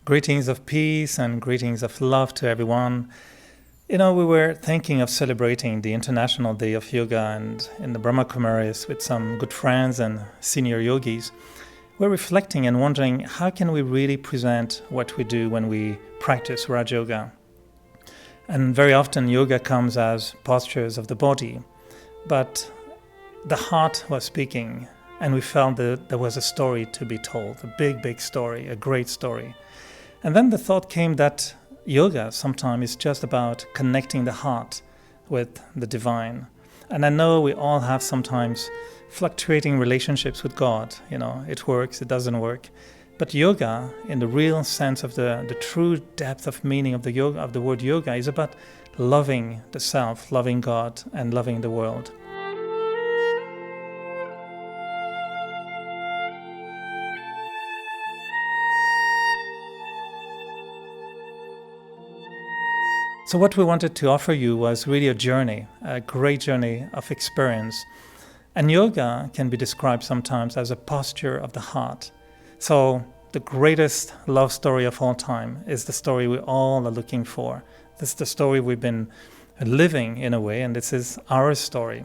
Greetings of peace and greetings of love to everyone. We were thinking of celebrating the International Day of Yoga, and in the Brahma Kumaris with some good friends and senior yogis, we're reflecting and wondering how can we really present what we do when we practice RajYoga. And very often yoga comes as postures of the body, but the heart was speaking, and we felt that there was a story to be told, a big story, a great story. And then the thought came that yoga sometimes is just about connecting the heart with the divine. And I know we all have sometimes fluctuating relationships with God. It works, it doesn't work. But yoga, in the real sense of the true depth of meaning of the word yoga, is about loving the self, loving God, and loving the world. So what we wanted to offer you was really a journey, a great journey of experience. And yoga can be described sometimes as a posture of the heart. So the greatest love story of all time is the story we all are looking for. This is the story we've been living in a way, and this is our story.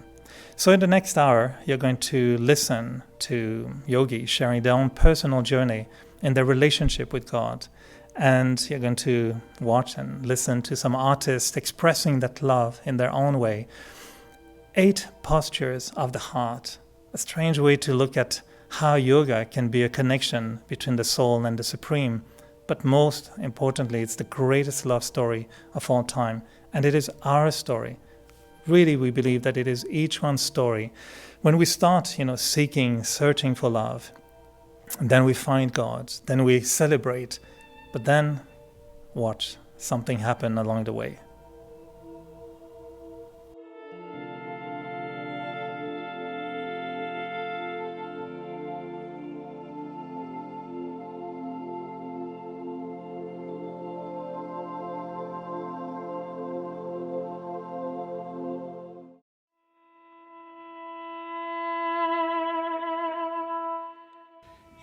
So in the next hour, you're going to listen to yogis sharing their own personal journey in their relationship with God. And you're going to watch and listen to some artists expressing that love in their own way. 8 postures of the heart. A strange way to look at how yoga can be a connection between the soul and the supreme. But most importantly, it's the greatest love story of all time. And it is our story. Really, we believe that it is each one's story. When we start, seeking, searching for love, and then we find God, then we celebrate. But then, watch something happen along the way.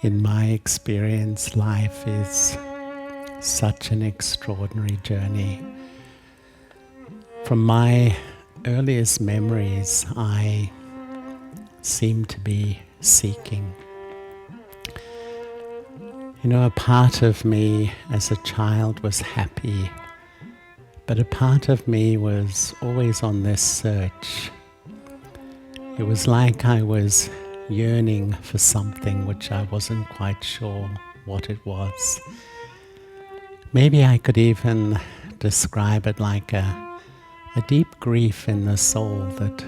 In my experience, life is such an extraordinary journey. From my earliest memories, I seem to be seeking. A part of me as a child was happy, but a part of me was always on this search. It was like I was yearning for something which I wasn't quite sure what it was. Maybe I could even describe it like a deep grief in the soul that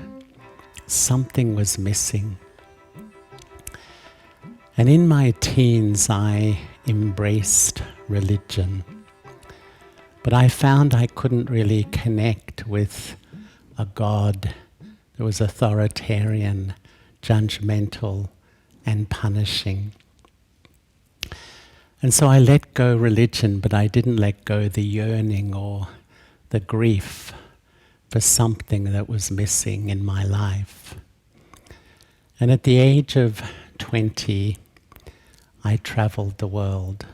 something was missing. And in my teens, I embraced religion. But I found I couldn't really connect with a God that was authoritarian, judgmental, and punishing. And so I let go religion, but I didn't let go the yearning or the grief for something that was missing in my life. And at the age of 20, I traveled the world.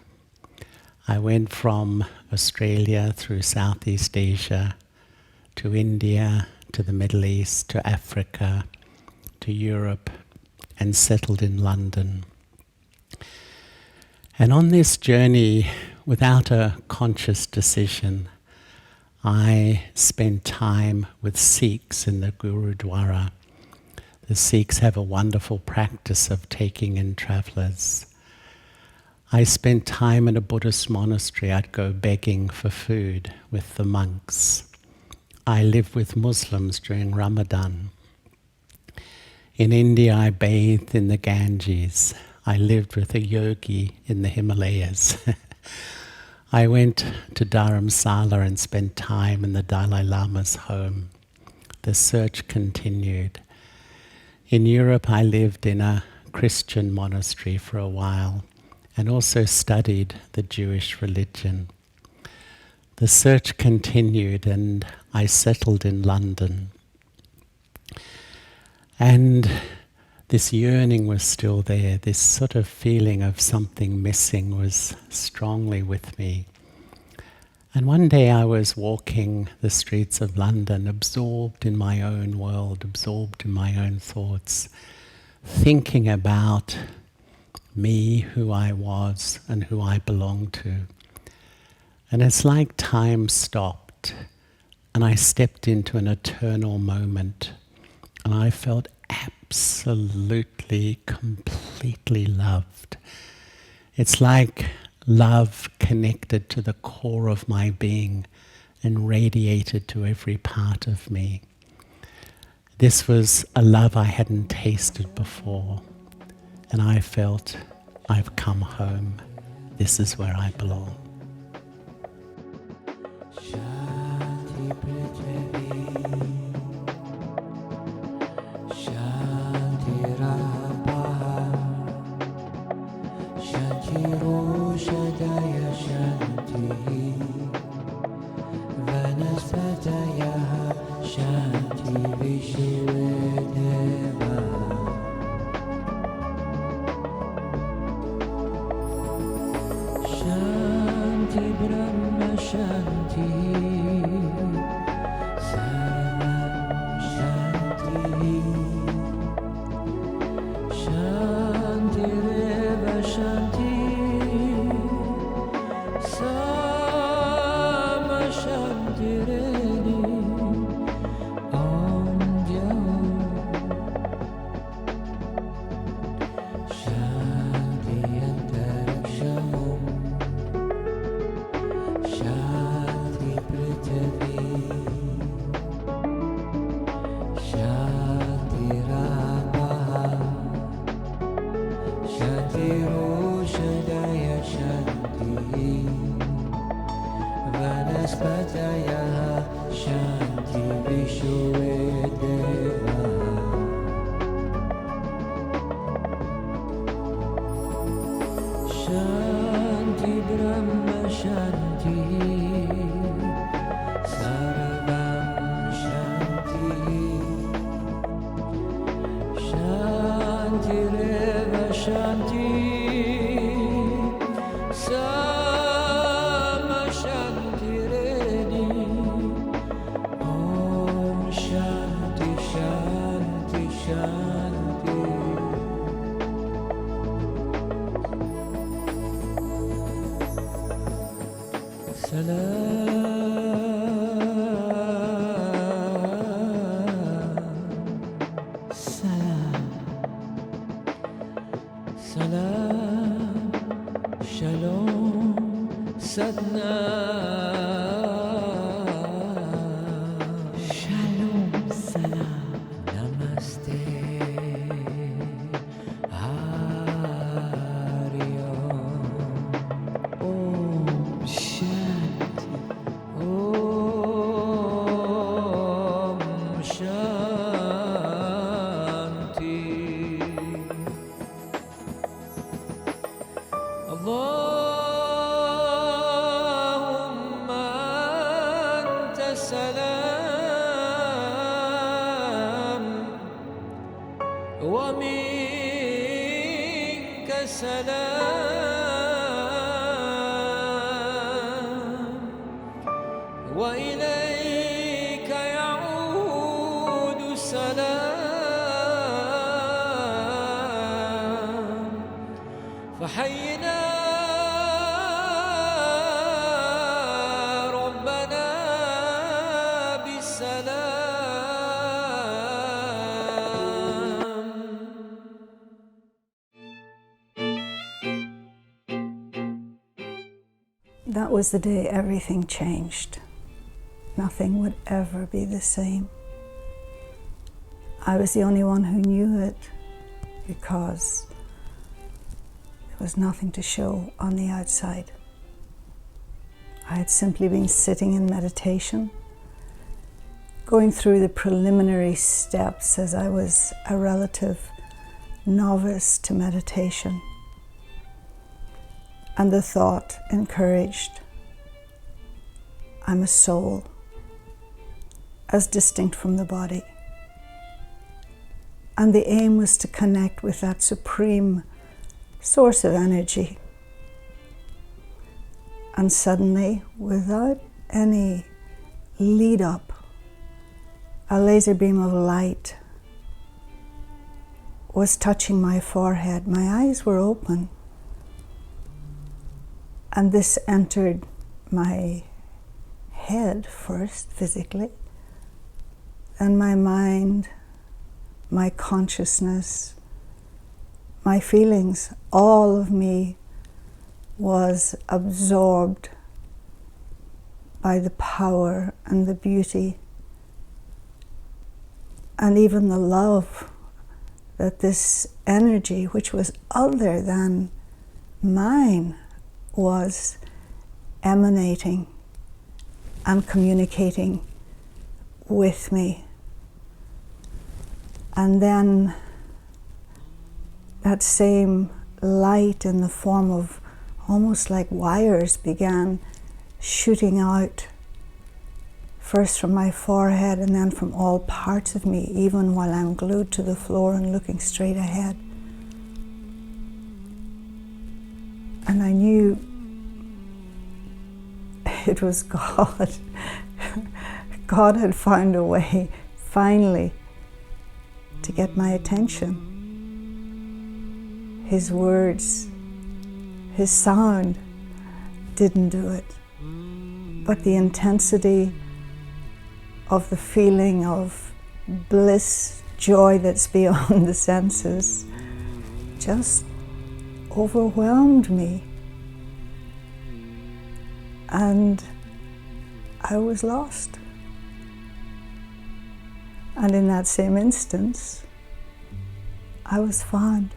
I went from Australia through Southeast Asia to India, to the Middle East, to Africa, to Europe, and settled in London. And on this journey, without a conscious decision, I spent time with Sikhs in the Gurudwara. The Sikhs have a wonderful practice of taking in travellers. I spent time in a Buddhist monastery. I'd go begging for food with the monks. I lived with Muslims during Ramadan. In India, I bathed in the Ganges. I lived with a yogi in the Himalayas. I went to Dharamsala and spent time in the Dalai Lama's home. The search continued. In Europe, I lived in a Christian monastery for a while and also studied the Jewish religion. The search continued and I settled in London. And this yearning was still there. This sort of feeling of something missing was strongly with me. And one day I was walking the streets of London, absorbed in my own world, absorbed in my own thoughts, thinking about me, who I was, and who I belonged to. And it's like time stopped, and I stepped into an eternal moment, and I felt absolutely, completely loved. It's like love connected to the core of my being and radiated to every part of me. This was a love I hadn't tasted before, and I felt, I've come home. This is where I belong. That was the day everything changed. Nothing would ever be the same. I was the only one who knew it because there was nothing to show on the outside. I had simply been sitting in meditation, going through the preliminary steps as I was a relative novice to meditation. And the thought encouraged, I'm a soul, as distinct from the body. And the aim was to connect with that supreme source of energy. And suddenly, without any lead up, a laser beam of light was touching my forehead. My eyes were open. And this entered my head first, physically, then my mind, my consciousness, my feelings. All of me was absorbed by the power and the beauty and even the love that this energy, which was other than mine, was emanating and communicating with me. And then that same light in the form of almost like wires began shooting out, first from my forehead and then from all parts of me, even while I'm glued to the floor and looking straight ahead. And I knew it was God. God had found a way, finally, to get my attention. His words, his sound didn't do it. But the intensity of the feeling of bliss, joy that's beyond the senses, just overwhelmed me. And I was lost. And in that same instance, I was found.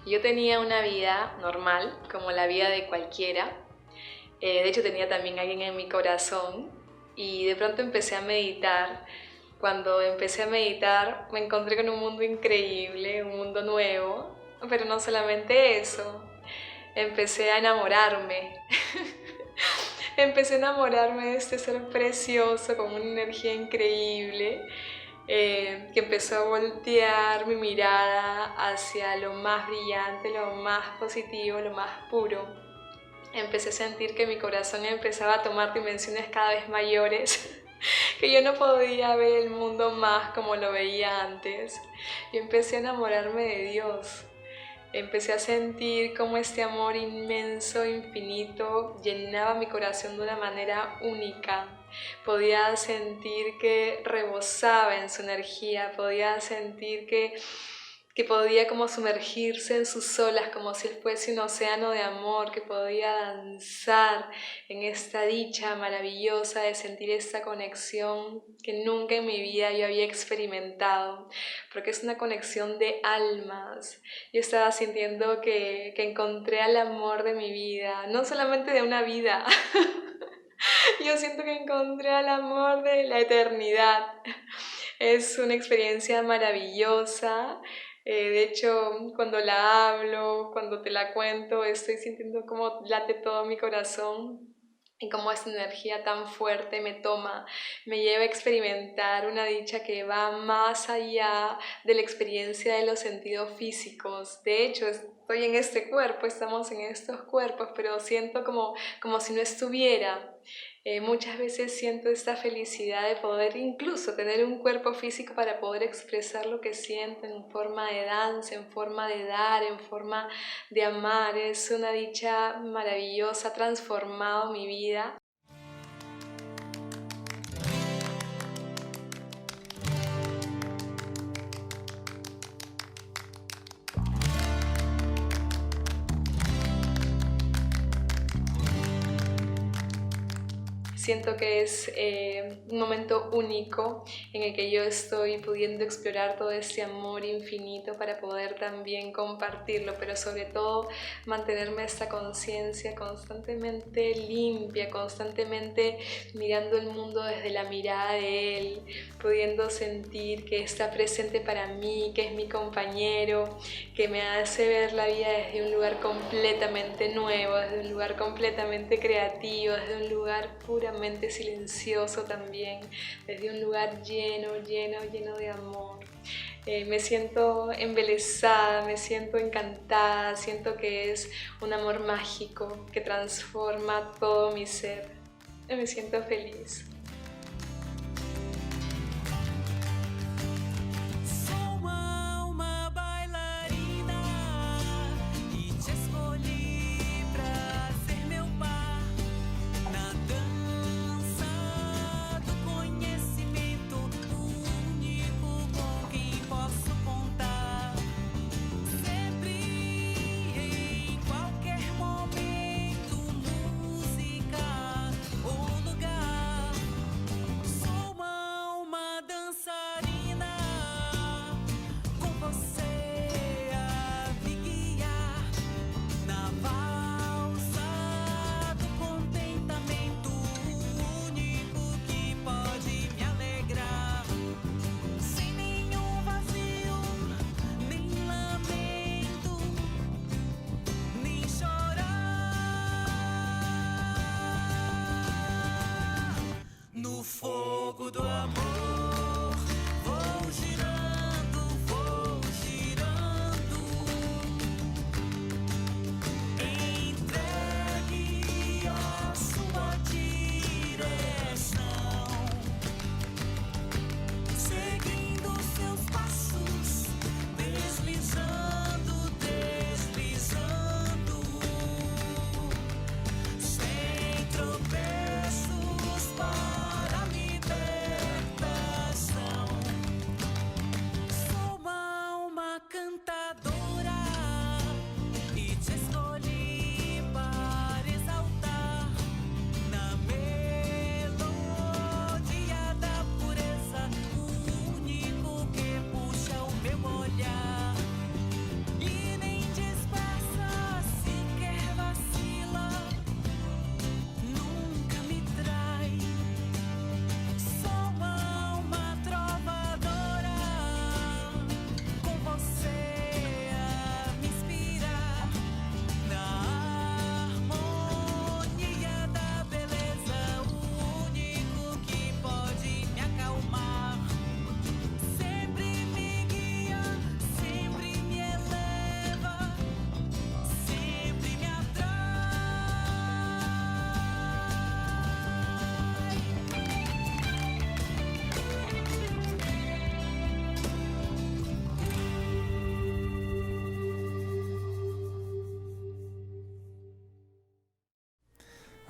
Yo tenía una vida normal, como la vida de cualquiera. De hecho, tenía también a alguien en mi corazón y de pronto empecé a meditar. Cuando empecé a meditar me encontré con un mundo increíble, un mundo nuevo, pero no solamente eso, empecé a enamorarme. Empecé a enamorarme de este ser precioso, con una energía increíble, que empezó a voltear mi mirada hacia lo más brillante, lo más positivo, lo más puro. Empecé a sentir que mi corazón empezaba a tomar dimensiones cada vez mayores, que yo no podía ver el mundo más como lo veía antes. Y empecé a enamorarme de Dios. Empecé a sentir cómo este amor inmenso, infinito, llenaba mi corazón de una manera única. Podía sentir que rebosaba en su energía, podía sentir que que podía como sumergirse en sus olas como si él fuese un océano de amor, que podía danzar en esta dicha maravillosa de sentir esta conexión que nunca en mi vida yo había experimentado, porque es una conexión de almas. Yo estaba sintiendo que encontré al amor de mi vida, no solamente de una vida, yo siento que encontré al amor de la eternidad. Es una experiencia maravillosa. De hecho, cuando la hablo, cuando te la cuento, estoy sintiendo cómo late todo mi corazón y cómo esta energía tan fuerte me toma, me lleva a experimentar una dicha que va más allá de la experiencia de los sentidos físicos. De hecho, estoy en este cuerpo, estamos en estos cuerpos, pero siento como si no estuviera. Muchas veces siento esta felicidad de poder incluso tener un cuerpo físico para poder expresar lo que siento en forma de danza, en forma de dar, en forma de amar. Es una dicha maravillosa, ha transformado mi vida. Siento que es un momento único en el que yo estoy pudiendo explorar todo este amor infinito para poder también compartirlo, pero sobre todo mantenerme esta conciencia constantemente limpia, constantemente mirando el mundo desde la mirada de él, pudiendo sentir que está presente para mí, que es mi compañero, que me hace ver la vida desde un lugar completamente nuevo, desde un lugar completamente creativo, desde un lugar puramente silencioso también, desde un lugar lleno de amor. Me siento embelesada, me siento encantada, siento que es un amor mágico que transforma todo mi ser. Me siento feliz.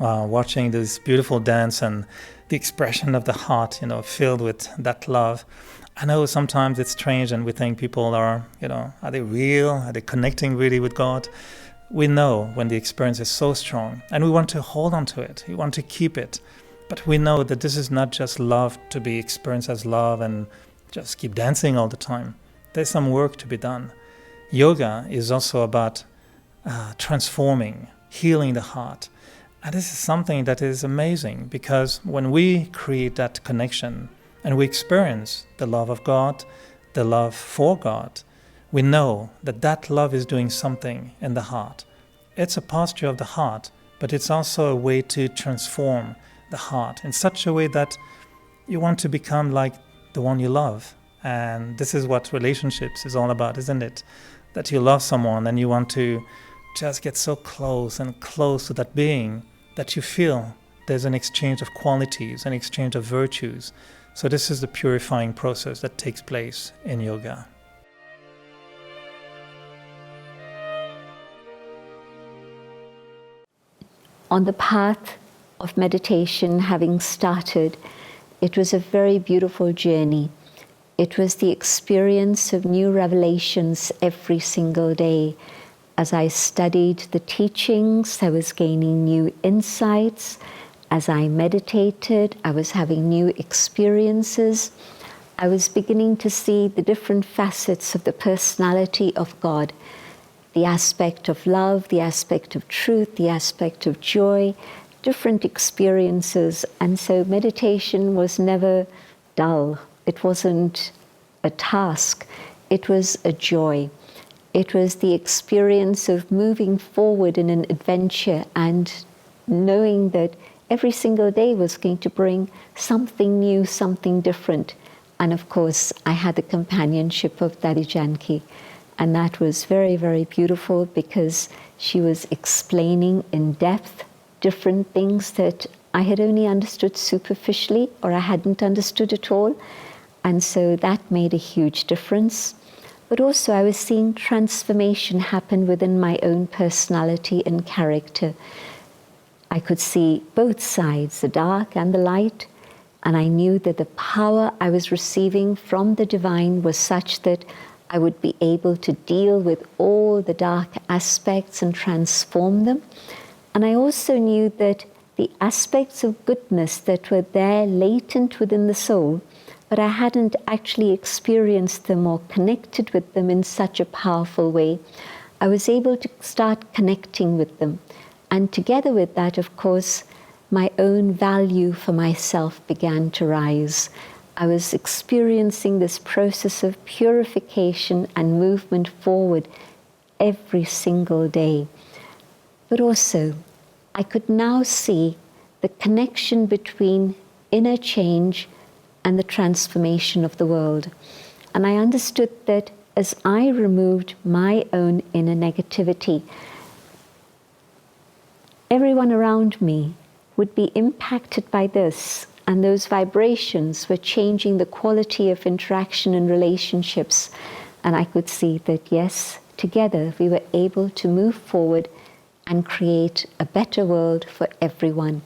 Watching this beautiful dance and the expression of the heart, filled with that love. I know sometimes it's strange and we think people are, are they real? Are they connecting really with God? We know when the experience is so strong and we want to hold on to it. We want to keep it. But we know that this is not just love to be experienced as love and just keep dancing all the time. There's some work to be done. Yoga is also about transforming, healing the heart. And this is something that is amazing because when we create that connection and we experience the love of God, the love for God, we know that that love is doing something in the heart. It's a posture of the heart, but it's also a way to transform the heart in such a way that you want to become like the one you love. And this is what relationships is all about, isn't it? That you love someone and you want to just get so close and close to that being that you feel there's an exchange of qualities, an exchange of virtues. So this is the purifying process that takes place in yoga. On the path of meditation, having started, it was a very beautiful journey. It was the experience of new revelations every single day. As I studied the teachings, I was gaining new insights. As I meditated, I was having new experiences. I was beginning to see the different facets of the personality of God. The aspect of love, the aspect of truth, the aspect of joy, different experiences. And so meditation was never dull. It wasn't a task. It was a joy. It was the experience of moving forward in an adventure and knowing that every single day was going to bring something new, something different. And of course, I had the companionship of Daddy Janki. And that was very, very beautiful because she was explaining in depth different things that I had only understood superficially or I hadn't understood at all. And so that made a huge difference. But also I was seeing transformation happen within my own personality and character. I could see both sides, the dark and the light, and I knew that the power I was receiving from the divine was such that I would be able to deal with all the dark aspects and transform them. And I also knew that the aspects of goodness that were there latent within the soul, but I hadn't actually experienced them or connected with them in such a powerful way, I was able to start connecting with them. And together with that, of course, my own value for myself began to rise. I was experiencing this process of purification and movement forward every single day. But also, I could now see the connection between inner change and the transformation of the world. And I understood that as I removed my own inner negativity, everyone around me would be impacted by this, and those vibrations were changing the quality of interaction and relationships. And I could see that, yes, together we were able to move forward and create a better world for everyone.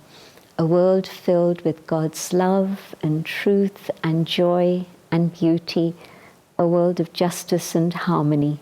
A world filled with God's love and truth and joy and beauty. A world of justice and harmony.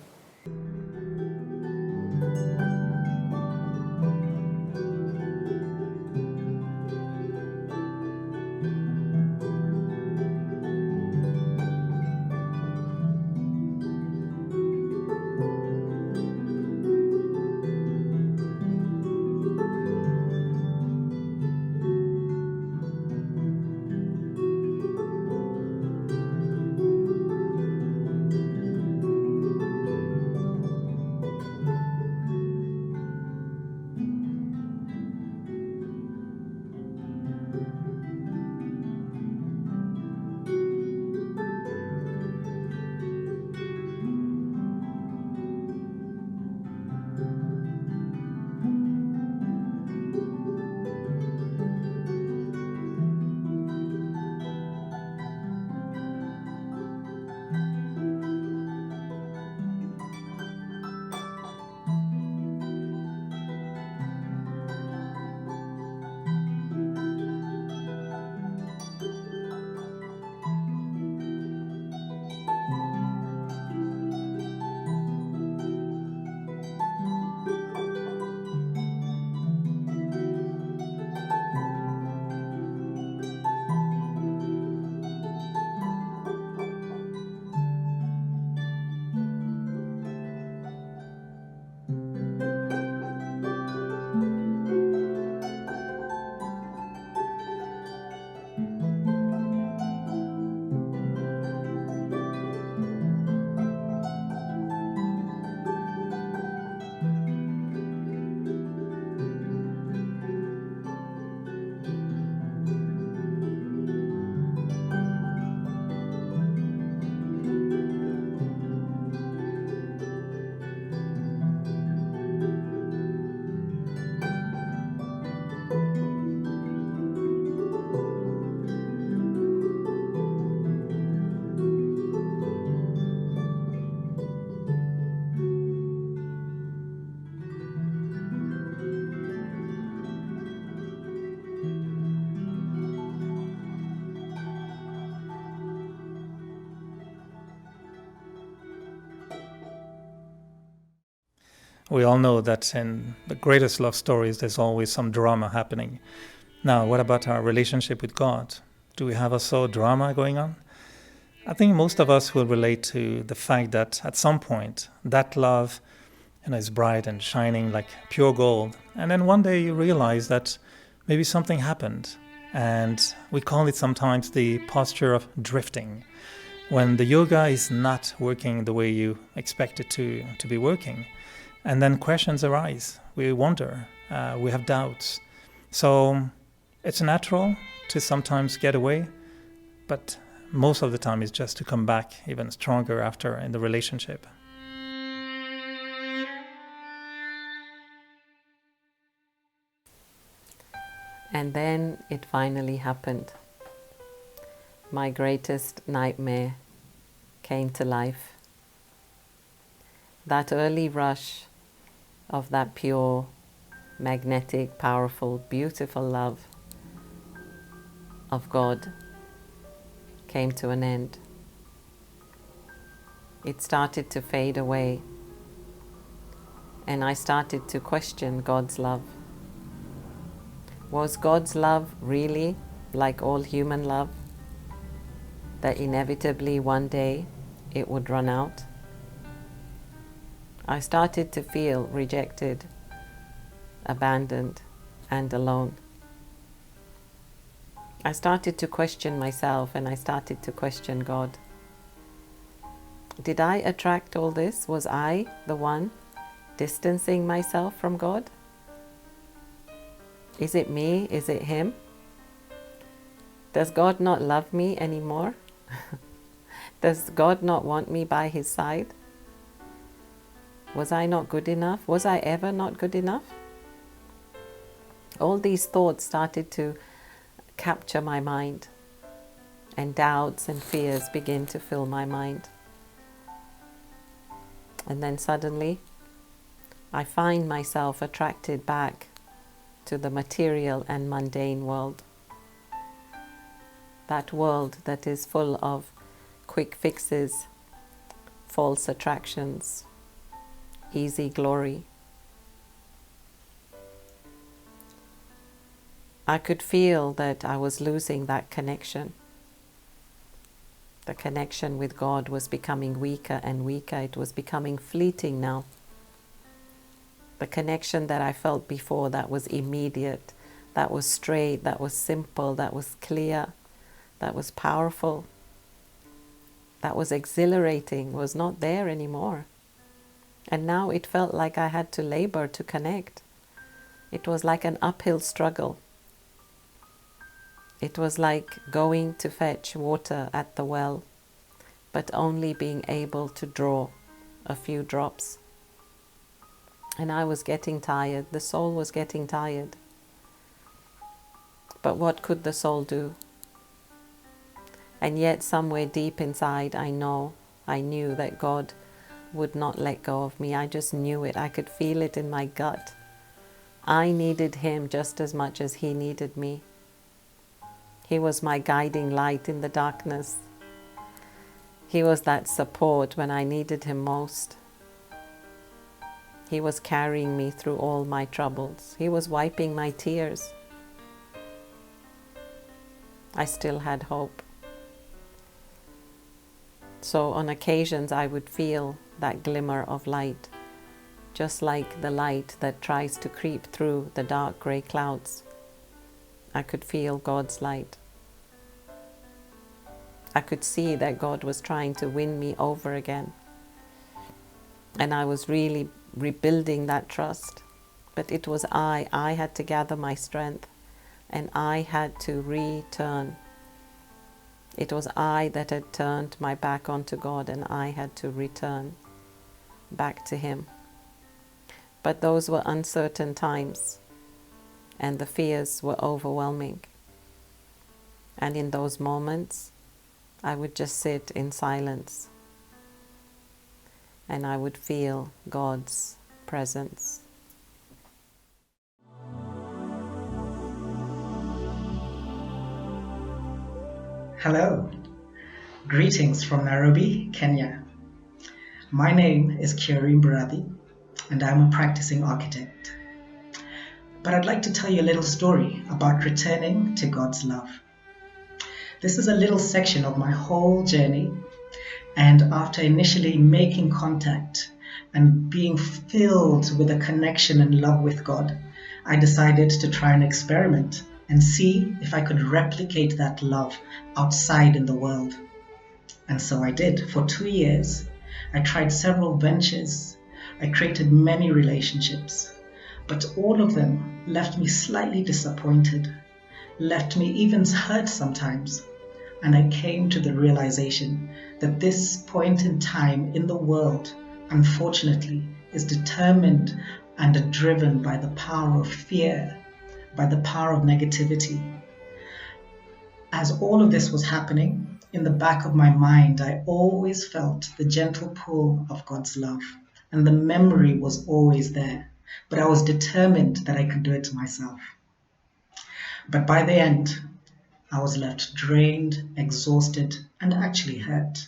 we all know that in the greatest love stories, there's always some drama happening. Now, what about our relationship with God? Do we have also drama going on? I think most of us will relate to the fact that at some point, that love is bright and shining like pure gold. And then one day you realize that maybe something happened. And we call it sometimes the posture of drifting. When the yoga is not working the way you expect it to be working. And then questions arise. We wonder. We have doubts. So it's natural to sometimes get away. But most of the time it's just to come back even stronger after in the relationship. And then it finally happened. My greatest nightmare came to life. That early rush of that pure, magnetic, powerful, beautiful love of God came to an end. It started to fade away, and I started to question God's love. Was God's love really like all human love, that inevitably one day it would run out? I started to feel rejected, abandoned, and alone. I started to question myself, and I started to question God. Did I attract all this? Was I the one distancing myself from God? Is it me? Is it Him? Does God not love me anymore? Does God not want me by His side? Was I not good enough? Was I ever not good enough? All these thoughts started to capture my mind, and doubts and fears began to fill my mind. And then suddenly, I find myself attracted back to the material and mundane world. That world that is full of quick fixes, false attractions, easy glory. I could feel that I was losing that connection. The connection with God was becoming weaker and weaker. It was becoming fleeting now. The connection that I felt before, that was immediate, that was straight, that was simple, that was clear, that was powerful, that was exhilarating, was not there anymore. And now it felt like I had to labor to connect. It was like an uphill struggle. It was like going to fetch water at the well, but only being able to draw a few drops. And I was getting tired. The soul was getting tired. But what could the soul do? And yet somewhere deep inside, I knew that God would not let go of me. I just knew it. I could feel it in my gut. I needed Him just as much as He needed me. He was my guiding light in the darkness. He was that support when I needed Him most. He was carrying me through all my troubles. He was wiping my tears. I still had hope. So on occasions I would feel that glimmer of light, just like the light that tries to creep through the dark grey clouds. I could feel God's light. I could see that God was trying to win me over again. And I was really rebuilding that trust. But it was I had to gather my strength, and I had to return. It was I that had turned my back onto God, and I had to return back to Him. But those were uncertain times, and the fears were overwhelming. And in those moments, I would just sit in silence, and I would feel God's presence. Hello, greetings from Nairobi, Kenya. My name is Kieran Mbrathi. and I'm a practicing architect. But I'd like to tell you a little story about returning to God's love. This is a little section of my whole journey, and after initially making contact and being filled with a connection and love with God, I decided to try an experiment and see if I could replicate that love outside in the world. And so I did. For 2 years, I tried several ventures. I created many relationships, but all of them left me slightly disappointed, left me even hurt sometimes. And I came to the realization that this point in time in the world, unfortunately, is determined and driven by the power of fear, by the power of negativity. As all of this was happening, in the back of my mind, I always felt the gentle pull of God's love, and the memory was always there. But I was determined that I could do it myself. But by the end, I was left drained, exhausted, and actually hurt.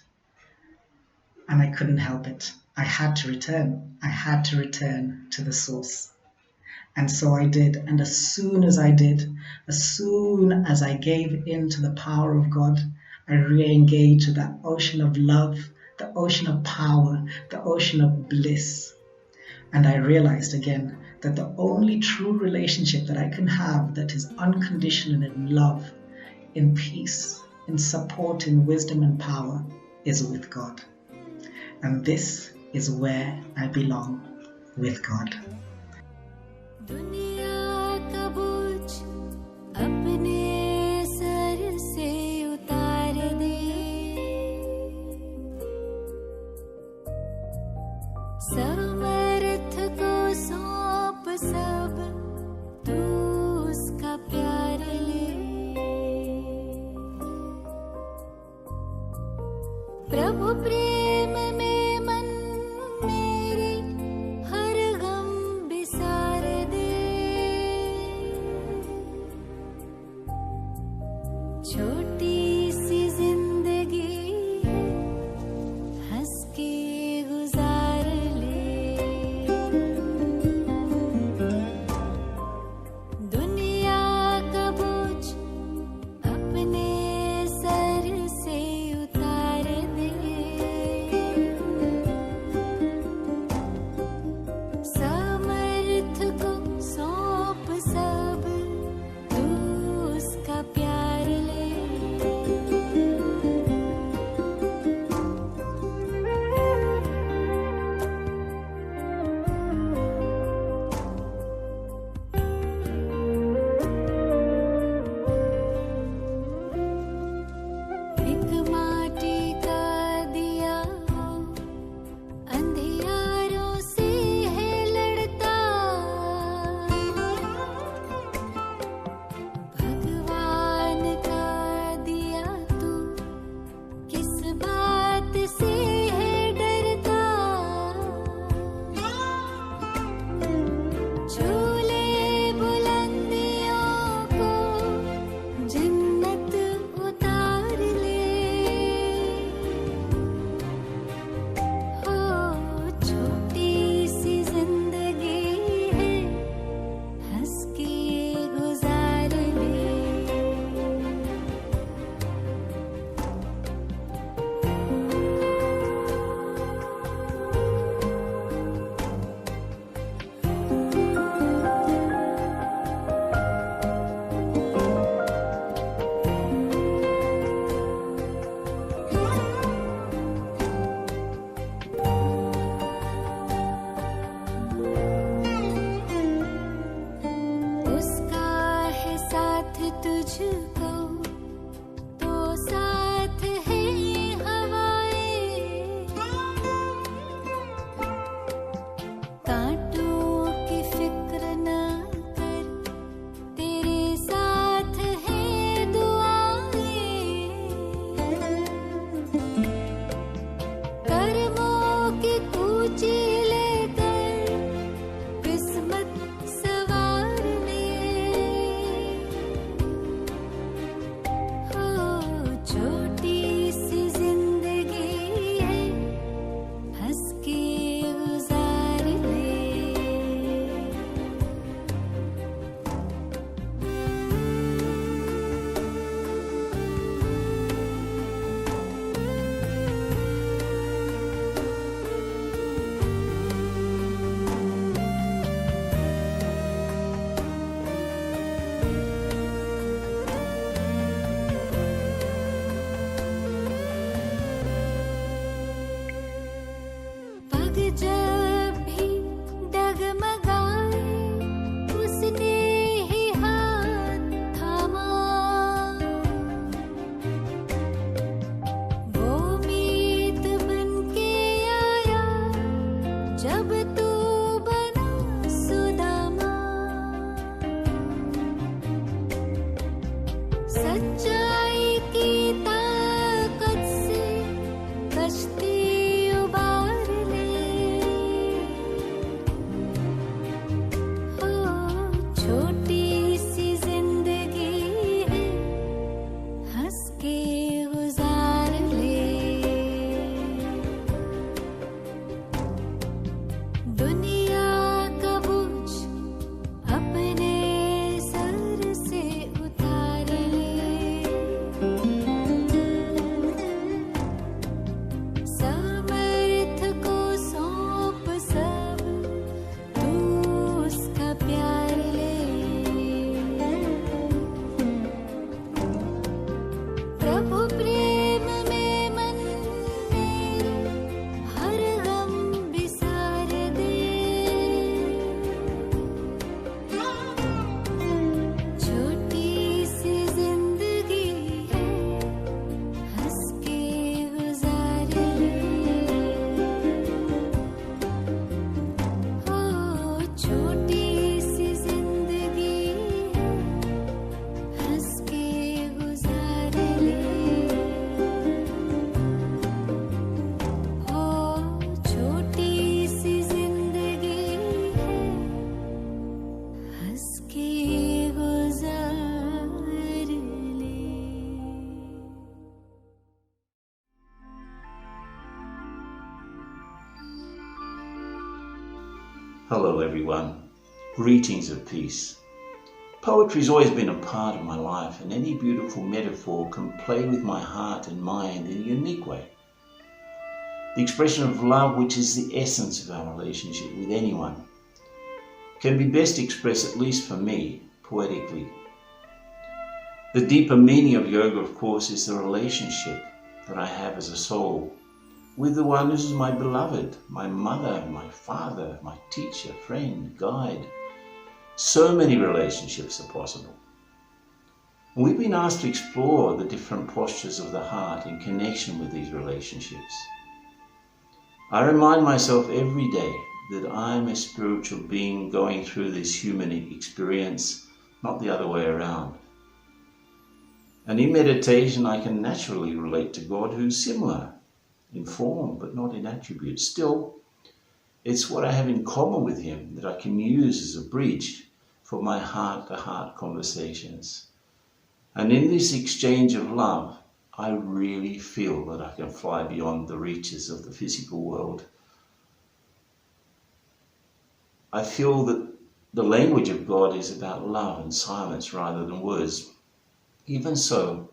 And I couldn't help it. I had to return. I had to return to the source. And so I did. And as soon as I did, as soon as I gave in to the power of God, I re-engaged with that ocean of love, the ocean of power, the ocean of bliss. And I realized again that the only true relationship that I can have that is unconditional in love, in peace, in support, in wisdom and power is with God. And this is where I belong, with God. Hello everyone, greetings of peace. Poetry's always been a part of my life, and any beautiful metaphor can play with my heart and mind in a unique way. The expression of love, which is the essence of our relationship with anyone, can be best expressed, at least for me, poetically. The deeper meaning of yoga, of course, is the relationship that I have as a soul with the one who is my beloved, my mother, my father, my teacher, friend, guide. So many relationships are possible. And we've been asked to explore the different postures of the heart in connection with these relationships. I remind myself every day that I'm a spiritual being going through this human experience, not the other way around. And in meditation, I can naturally relate to God, who's similar in form, but not in attribute. Still, it's what I have in common with him that I can use as a bridge for my heart-to-heart conversations. And in this exchange of love, I really feel that I can fly beyond the reaches of the physical world. I feel that the language of God is about love and silence rather than words. Even so,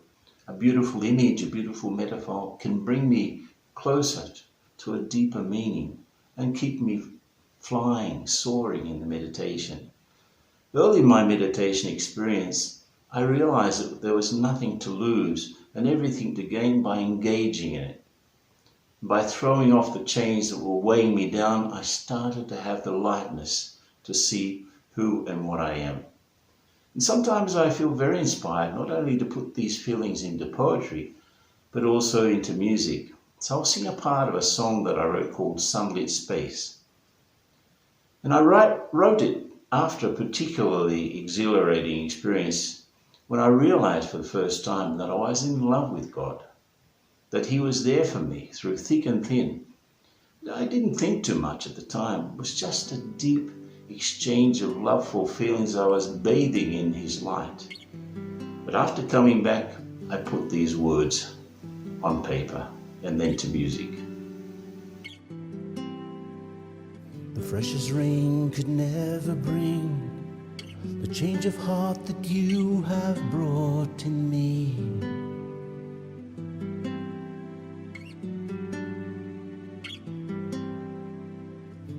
a beautiful image, a beautiful metaphor can bring me closer to a deeper meaning and keep me flying, soaring in the meditation. Early in my meditation experience, I realized that there was nothing to lose and everything to gain by engaging in it. By throwing off the chains that were weighing me down, I started to have the lightness to see who and what I am. And sometimes I feel very inspired not only to put these feelings into poetry, but also into music. So I'll sing a part of a song that I wrote called Sunlit Space. And I wrote it after a particularly exhilarating experience when I realized for the first time that I was in love with God, that he was there for me through thick and thin. I didn't think too much at the time. It was just a deep exchange of loveful feelings. I was bathing in his light. But after coming back, I put these words on paper and then to music. The freshest rain could never bring the change of heart that you have brought in me.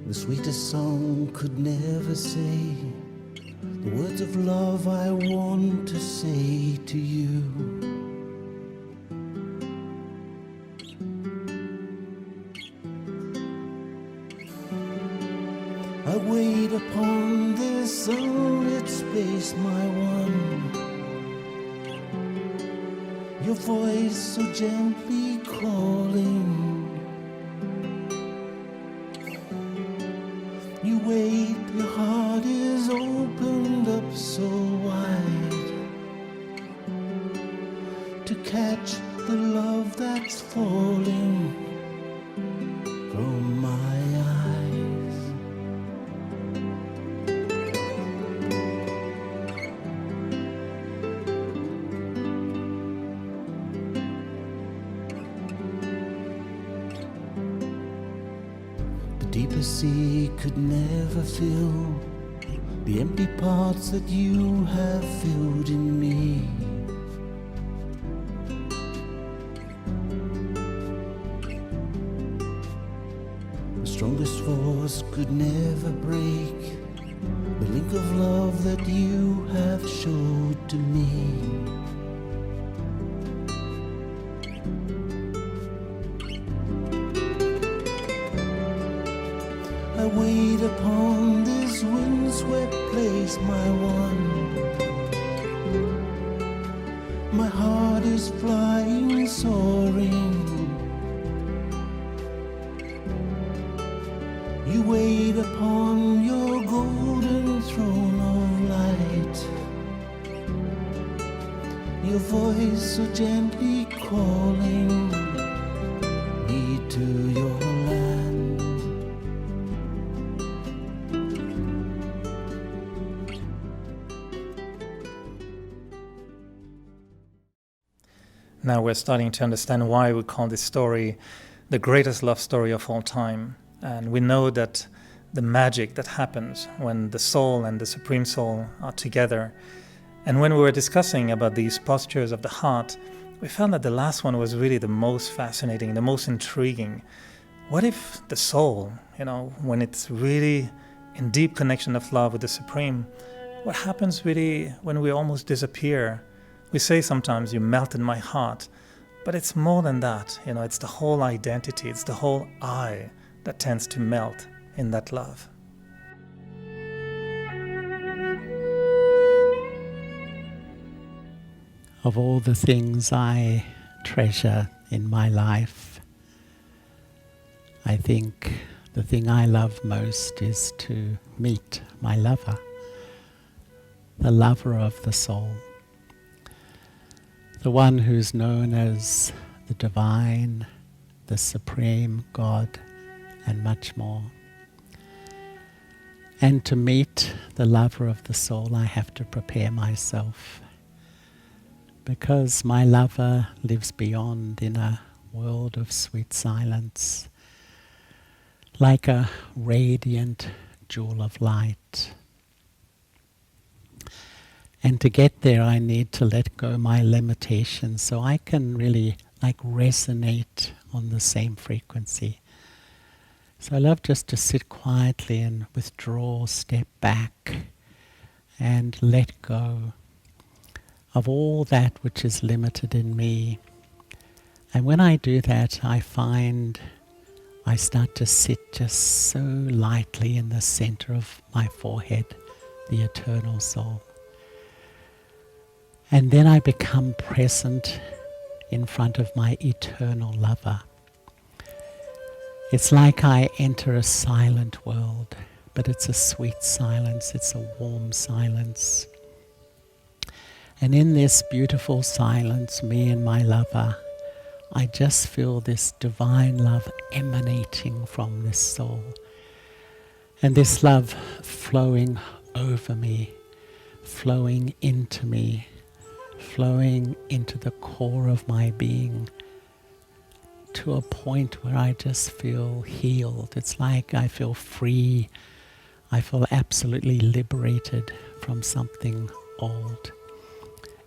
The sweetest song could never say the words of love I want to say to you. I wait upon this sunlit space, my one. Your voice so gently calling. You wait, your heart is opened up so wide to catch the love that's falling from my eyes. The deepest sea could never fill the empty parts that you have filled in me. The strongest force could never break the link of love that you have showed to me. I wait upon this windswept place, my one. My heart is flying, soaring. You wait upon your golden throne of light. Your voice so gently calling me to your land. Now we're starting to understand why we call this story the greatest love story of all time. And we know that the magic that happens when the soul and the Supreme Soul are together. And when we were discussing about these postures of the heart, we found that the last one was really the most fascinating, the most intriguing. What if the soul, when it's really in deep connection of love with the Supreme, what happens really when we almost disappear? We say sometimes, you melted my heart, but it's more than that. It's the whole identity, it's the whole I that tends to melt in that love. Of all the things I treasure in my life, I think the thing I love most is to meet my lover, the lover of the soul, the one who's known as the divine, the supreme God, and much more. And to meet the lover of the soul, I have to prepare myself, because my lover lives beyond in a world of sweet silence, like a radiant jewel of light. And to get there, I need to let go my limitations so I can really resonate on the same frequency. So I love just to sit quietly and withdraw, step back, and let go of all that which is limited in me. And when I do that, I find I start to sit just so lightly in the center of my forehead, the eternal soul. And then I become present in front of my eternal lover. It's like I enter a silent world, but it's a sweet silence, it's a warm silence. And in this beautiful silence, me and my lover, I just feel this divine love emanating from this soul. And this love flowing over me, flowing into me, flowing into the core of my being, to a point where I just feel healed. It's like I feel free. I feel absolutely liberated from something old.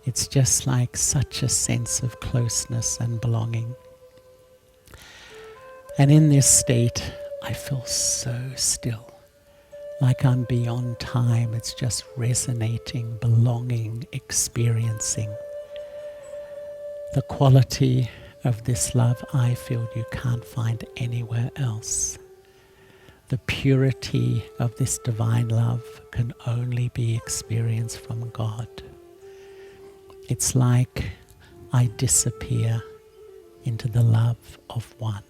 It's just like such a sense of closeness and belonging. And in this state, I feel so still, like I'm beyond time. It's just resonating, belonging, experiencing. The quality of this love, I feel you can't find anywhere else. The purity of this divine love can only be experienced from God. It's like I disappear into the love of one.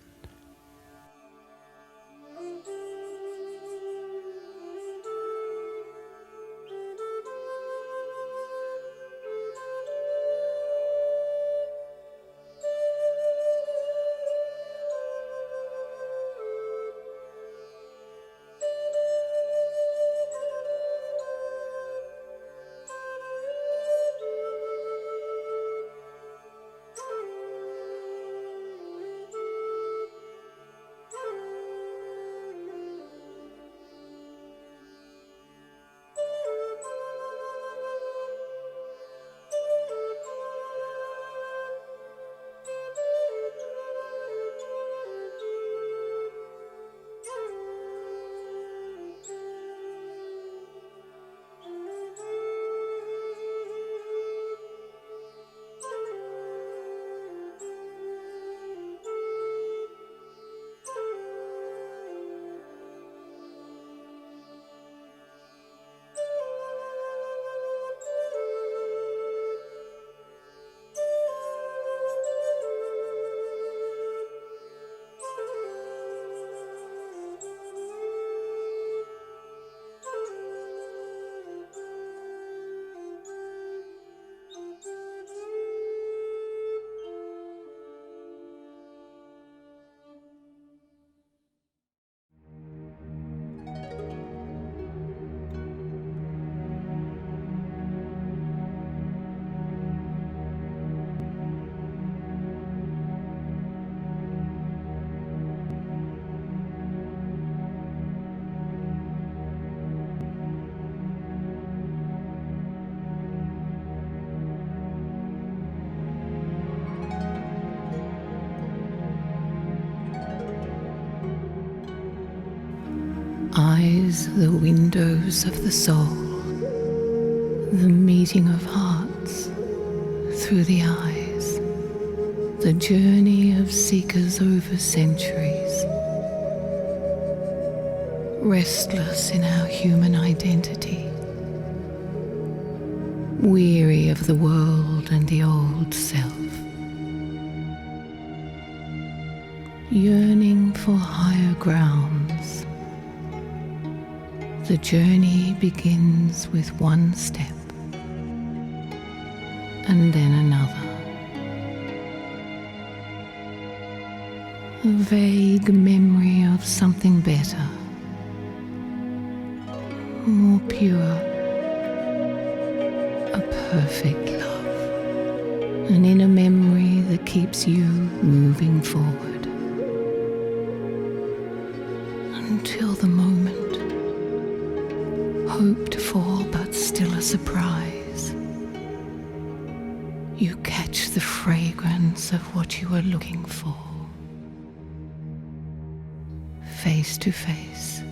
Eyes, the windows of the soul, the meeting of hearts through the eyes, the journey of seekers over centuries, restless in our human identity, weary of the world and the old self, yearning for higher grounds. The journey begins with one step and then another. A vague memory of something better, more pure, a perfect love, an inner memory that keeps you moving forward until the moment hoped for but still a surprise. You catch the fragrance of what you were looking for. Face to face,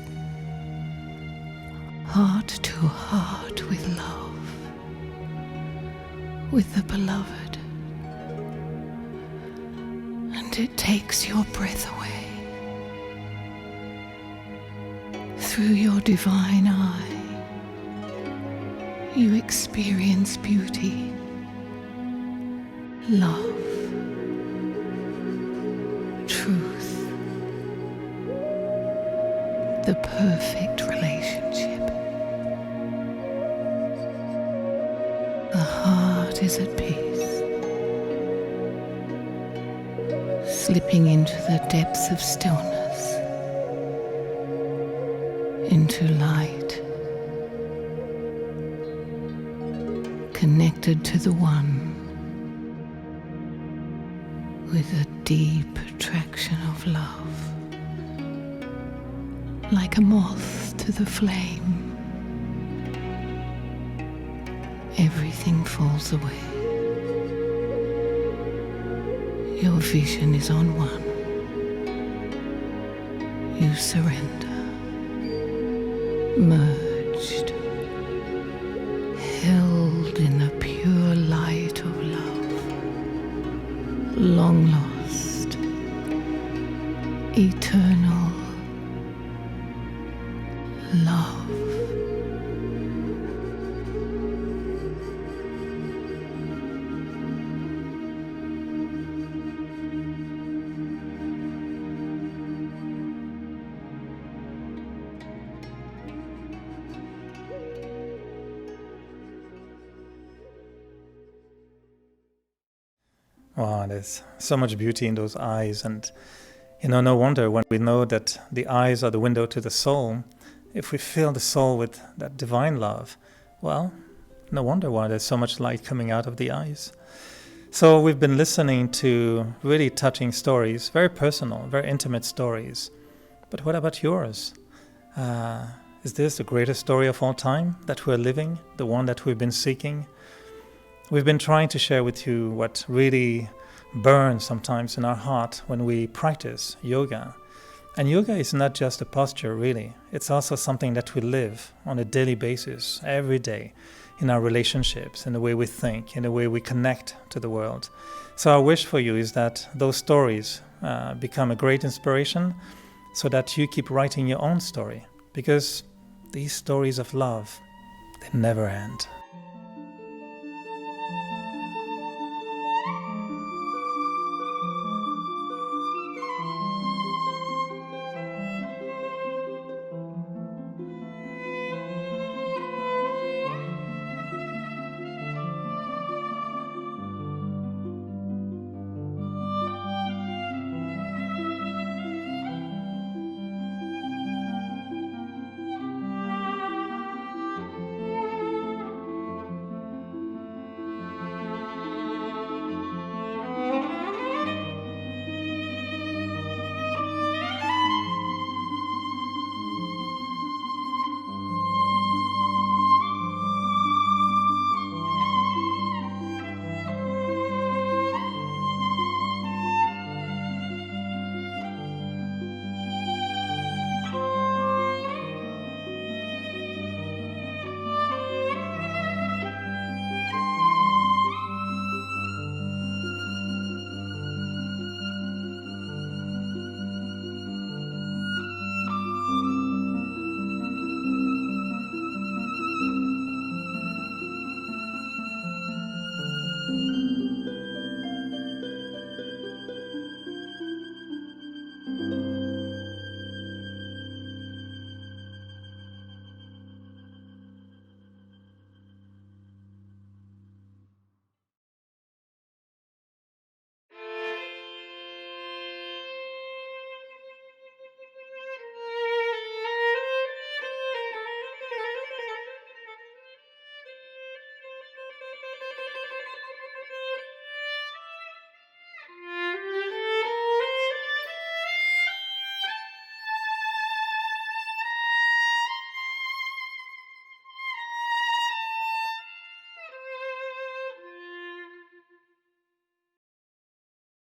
heart to heart with love, with the beloved, and it takes your breath away. Through your divine eye, you experience beauty, love, truth, the perfect relationship. The heart is at peace, slipping into the depths of stillness, into light, connected to the One, with a deep attraction of love, like a moth to the flame. Everything falls away. Your vision is on one. You surrender, merged, held in the pure light of love, long lost, eternal love. Wow, there's so much beauty in those eyes. And, no wonder when we know that the eyes are the window to the soul, if we fill the soul with that divine love, well, no wonder why there's so much light coming out of the eyes. So we've been listening to really touching stories, very personal, very intimate stories. But what about yours? Is this the greatest story of all time that we're living, the one that we've been seeking? We've been trying to share with you what really burns sometimes in our heart when we practice yoga. And yoga is not just a posture, really. It's also something that we live on a daily basis, every day, in our relationships, in the way we think, in the way we connect to the world. So our wish for you is that those stories become a great inspiration so that you keep writing your own story, because these stories of love, they never end.